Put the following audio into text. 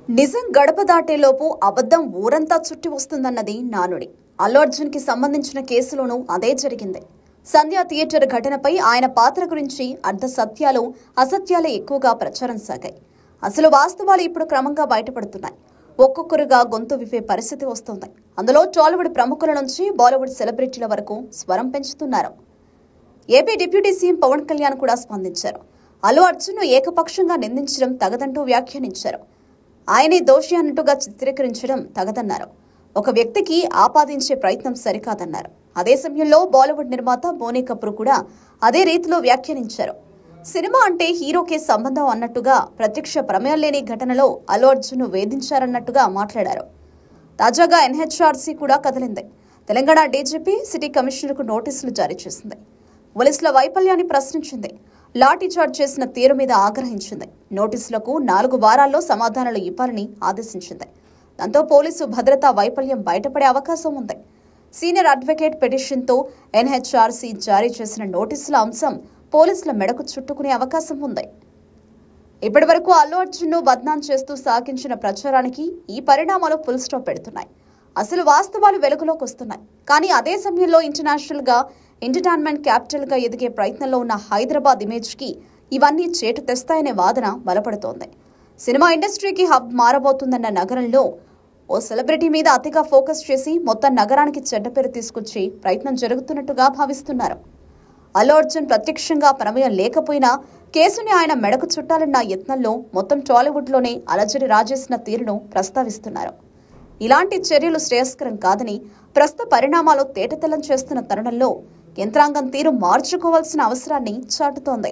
నిజం గడప దాటేలోపు అబద్ధం ఊరంతా చుట్టి వస్తుందన్నది నానుడి. అల్లు అర్జున్ కి సంబంధించిన కేసులోనూ అదే జరిగింది. సంధ్య థియేటర్ ఘటనపై ఆయన పాత్ర గురించి అర్ధ సత్యాలు అసత్యాలే ఎక్కువగా ప్రచారం సాగాయి. అసలు వాస్తవాలు ఇప్పుడు క్రమంగా బయటపడుతున్నాయి. ఒక్కొక్కరుగా గొంతు విప్పే పరిస్థితి వస్తోంది. అందులో టాలీవుడ్ ప్రముఖుల నుంచి బాలీవుడ్ సెలబ్రిటీల వరకు స్వరం పెంచుతున్నారు. AP deputy CM Pawan Kalyan కూడా స్పందించారు. అల్లు అర్జున్ ను ఏకపక్షంగా నిందించడం తగదంటూ వ్యాఖ్యానించారు. ఆయనే దోషి అన్నట్టుగా చిత్రీకరించడం తగదన్నారు. ఒక వ్యక్తికి ఆపాదించే ప్రయత్నం సరికాదన్నారు. అదే సమయంలో బాలీవుడ్ నిర్మాత బోనీ కపూర్ కూడా అదే రీతిలో వ్యాఖ్యానించారు. సినిమా అంటే హీరోకే సంబంధం అన్నట్టుగా ప్రత్యక్ష ప్రమేయం లేని ఘటనలో అల్లు అర్జున్ ను వేధించారన్నట్టుగా మాట్లాడారు. తాజాగా ఎన్హెచ్ఆర్సీ కూడా కదిలింది. తెలంగాణ డీజీపీ సిటీ కమిషనర్కు నోటీసులు జారీ చేసింది. పోలీసుల వైఫల్యాన్ని ప్రశ్నించింది. లాఠీ చార్జ్ చేసిన తీరు మీద ఆగ్రహించింది. నోటీసులకు 4 వారాల్లో సమాధానాలు ఇవ్వాలని ఆదేశించింది. దాంతో పోలీసు భద్రతా వైఫల్యం బయటపడే అవకాశం ఉంది. సీనియర్ అడ్వకేట్ పిటిషన్తో ఎన్హెచ్ఆర్సీ జారీ చేసిన నోటీసుల అంశం పోలీసుల మెడకు చుట్టుకునే అవకాశం ఉంది. ఇప్పటి వరకు అల్లు అర్జున్ ను బద్నాం చేస్తూ సాగించిన ప్రచారానికి ఈ పరిణామాలు ఫుల్ స్టాప్ పెడుతున్నాయి. అసలు వాస్తవాలు వెలుగులోకి వస్తున్నాయి. కానీ అదే సమయంలో ఇంటర్నేషనల్ గా ఎంటర్టైన్మెంట్ క్యాపిటల్ గా ఎదిగే ప్రయత్నంలో ఉన్న హైదరాబాద్ ఇమేజ్ కి ఇవన్నీ చేటు తెస్తాయనే వాదన బలపడుతోంది. సినిమా ఇండస్ట్రీకి హబ్ మారబోతుందన్న నగరంలో ఓ సెలబ్రిటీ మీద అతిగా ఫోకస్ చేసి మొత్తం నగరానికి చెడ్డ పేరు తీసుకొచ్చే ప్రయత్నం జరుగుతున్నట్టుగా భావిస్తున్నారు. అల్లు అర్జున్ ప్రత్యక్షంగా ప్రమేయం లేకపోయినా కేసుని ఆయన మెడకు చుట్టాలన్న యత్నంలో మొత్తం టాలీవుడ్ లోనే అలజడి రాజేసిన తీరును ప్రస్తావిస్తున్నారు. ఇలాంటి చర్యలు శ్రేయస్కరం కాదని, ప్రస్తుత పరిణామాలు తేటతెల్లం చేస్తున్న తరుణంలో యంత్రాంగం తీరు మార్చుకోవాల్సిన అవసరాన్ని చాటుతోంది.